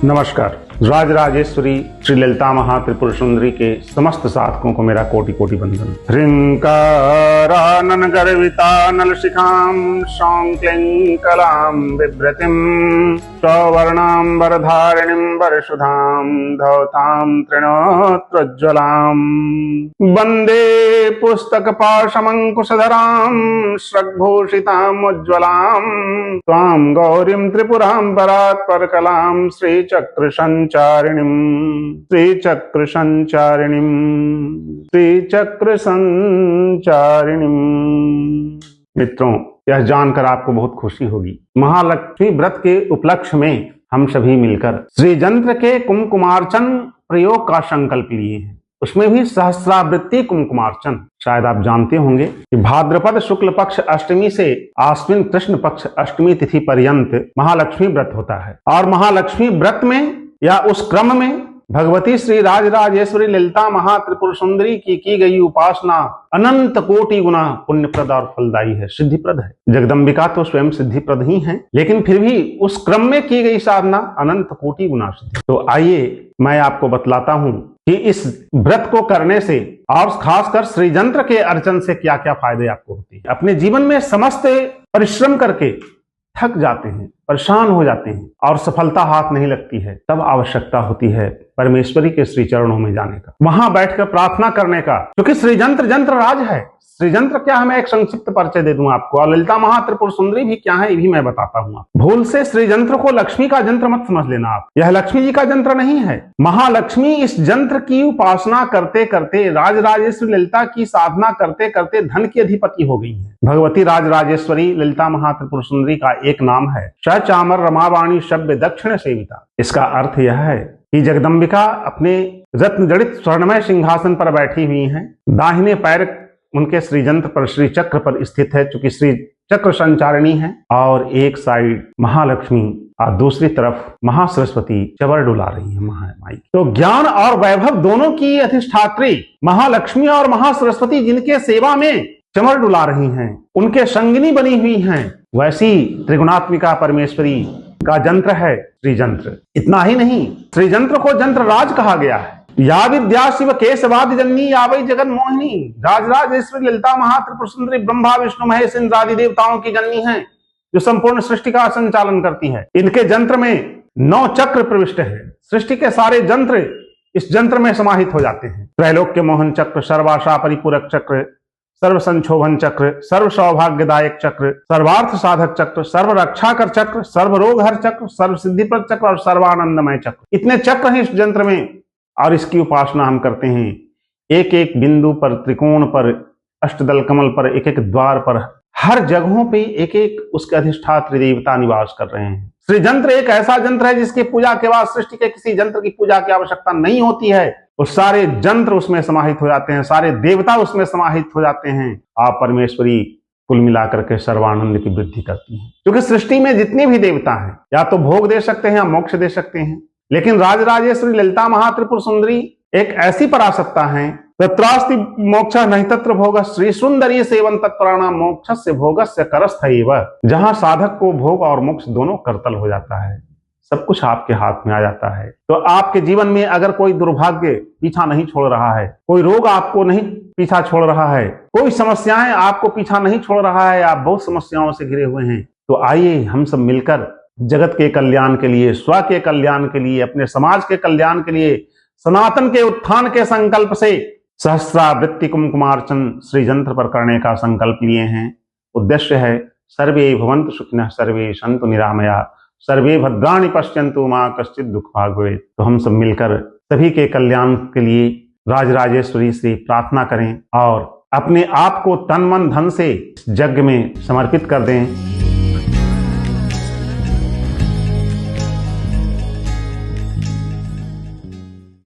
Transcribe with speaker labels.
Speaker 1: नमस्कार। राजराजेश्वरी श्री ललिता महात्रिपुर सुंदरी के समस्त साधकों को मेरा कोटि कोटि वंदन। ह्रींकारानन गर्विता नलशिखां शौंक्लीं कलां बिभ्रतिं सवर्णां वरधारिणीं वरसुधां धौतां त्रिणोत्रोज्ज्वलां वन्दे पुस्तकपाशमङ्कुशधरां श्रग्भूषितामुज्ज्वलां त्वां गौरीं त्रिपुरां परात्परकलां श्रीचक्र संचारिणीं। मित्रों, यह जानकर आपको बहुत खुशी होगी, महालक्ष्मी व्रत के उपलक्ष्य में हम सभी मिलकर श्री यंत्र के कुमकुमार्चन प्रयोग का संकल्प लिए हैं। उसमें भी सहस्रावृत्ति कुमकुमार्चन। शायद आप जानते होंगे कि भाद्रपद शुक्ल पक्ष अष्टमी से आश्विन कृष्ण पक्ष अष्टमी तिथि पर्यंत महालक्ष्मी व्रत होता है, और महालक्ष्मी व्रत में या उस क्रम में भगवती श्री राजराजेश्वरी ललिता महात्रिपुर सुंदरी की गई उपासना अनंत कोटि गुना पुण्यप्रद और फलदायी है, सिद्धिप्रद है। जगदम्बिका तो स्वयं सिद्धिप्रद ही है, लेकिन फिर भी उस क्रम में की गई साधना अनंत कोटि गुना सिद्धि। तो आइए मैं आपको बतलाता हूं कि इस व्रत को करने से और खासकर श्री यंत्र के अर्चन से क्या क्या फायदे आपको होते हैं। अपने जीवन में समस्त परिश्रम करके थक जाते हैं, परेशान हो जाते हैं और सफलता हाथ नहीं लगती है, तब आवश्यकता होती है परमेश्वरी के श्री चरणों में जाने का, वहां बैठकर प्रार्थना करने का, क्योंकि श्री यंत्र राज है। श्री यंत्र क्या है, मैं एक संक्षिप्त परिचय दे दूं आपको, और ललिता महात्रिपुर सुंदरी भी क्या है ये भी मैं बताता हूं। भूल से श्री यंत्र को लक्ष्मी का यंत्र मत समझ लेना आप, यह लक्ष्मी जी का यंत्र नहीं है। महालक्ष्मी इस यंत्र की उपासना करते करते, राजराजेश्वरी ललिता की साधना करते करते धन की अधिपति हो गई है। भगवती राजराजेश्वरी ललिता महात्रिपुर सुंदरी का एक नाम है सचामर रमावाणी शब्द दक्षिण सेविता। इसका अर्थ यह है कि जगदम्बिका अपने रत्न जड़ित स्वर्णमय सिंहासन पर बैठी हुई हैं, दाहिने पैर उनके श्री यंत्र पर श्री चक्र पर स्थित है, चूंकि श्री चक्र संचारिणी है, और एक साइड महालक्ष्मी और दूसरी तरफ महासरस्वती चवर डुला रही है महामाई। तो ज्ञान और वैभव दोनों की अधिष्ठात्री महालक्ष्मी और महासरस्वती जिनके सेवा में चमर डुला रही हैं, उनके संगिनी बनी हुई हैं, वैसी त्रिगुणात्मिका परमेश्वरी का यंत्र है श्री यंत्र। इतना ही नहीं, श्री यंत्र को यंत्र राज कहा गया है। या विद्या शिव केशवादि जननी या वै जगन मोहिनी। राजराजेश्वरी ललिता महात्रिपुर सुंदरी ब्रह्मा विष्णु महेश इंद्रादि देवताओं की जननी है, जो संपूर्ण सृष्टि का संचालन करती है। इनके यंत्र में 9 चक्र प्रविष्ट है। सृष्टि के सारे यंत्र इस यंत्र में समाहित हो जाते हैं। त्रैलोक्य मोहन चक्र, सर्वाशा परिपूरक चक्र, सर्व संशोभन चक्र, सर्व सौभाग्यदायक चक्र, सर्वार्थ साधक चक्र, सर्व रक्षाकर चक्र, सर्व रोग हर चक्र, सर्व सिद्धिप्रद चक्र और सर्वानंदमय चक्र। इतने चक्र हैं इस यंत्र में, और इसकी उपासना हम करते हैं एक एक बिंदु पर, त्रिकोण पर, अष्टदल कमल पर, एक एक द्वार पर, हर जगहों पे एक एक उसके अधिष्ठात्री देवता निवास कर रहे हैं। श्री यंत्र एक ऐसा यंत्र है जिसकी पूजा के बाद सृष्टि के किसी यंत्र की पूजा की आवश्यकता नहीं होती है। वो सारे यंत्र उसमें समाहित हो जाते हैं, सारे देवता उसमें समाहित हो जाते हैं। आप परमेश्वरी कुल मिलाकर के सर्वानंद की वृद्धि करती है, क्योंकि सृष्टि में जितने भी देवता हैं या तो भोग दे सकते हैं या मोक्ष दे सकते हैं, लेकिन राजराजेश्वरी ललिता महात्रिपुर सुंदरी एक ऐसी परासत्ता है, तत्रास्ति मोक्ष नहीं तत्र भोग श्री सुंदरी सेवन तत्पराणाम मोक्षस्य भोगस्य करस्थैव। जहां साधक को भोग और मोक्ष दोनों करतल हो जाता है, सब कुछ आपके हाथ में आ जाता है। तो आपके जीवन में अगर कोई दुर्भाग्य पीछा नहीं छोड़ रहा है, कोई रोग आपको नहीं पीछा छोड़ रहा है, कोई समस्याएं आपको पीछा नहीं छोड़ रहा है, आप बहुत समस्याओं से घिरे हुए हैं, तो आइए हम सब मिलकर जगत के कल्याण के लिए, स्व के कल्याण के लिए, अपने समाज के कल्याण के लिए, सनातन के उत्थान के संकल्प से सहस्रावृत्ति कुमकुमार्चन श्री यंत्र पर करने का संकल्प लिए हैं। उद्देश्य है सर्वे भवन्तु सुखिनः, सर्वे सन्तु निरामया, सर्वे भद्राणि पश्यन्तु मा कश्चित् दुःख भाग् भवेत्। तो हम सब मिलकर सभी के कल्याण के लिए राजराजेश्वरी से प्रार्थना करें और अपने आप को तन मन धन से यज्ञ में समर्पित कर दें।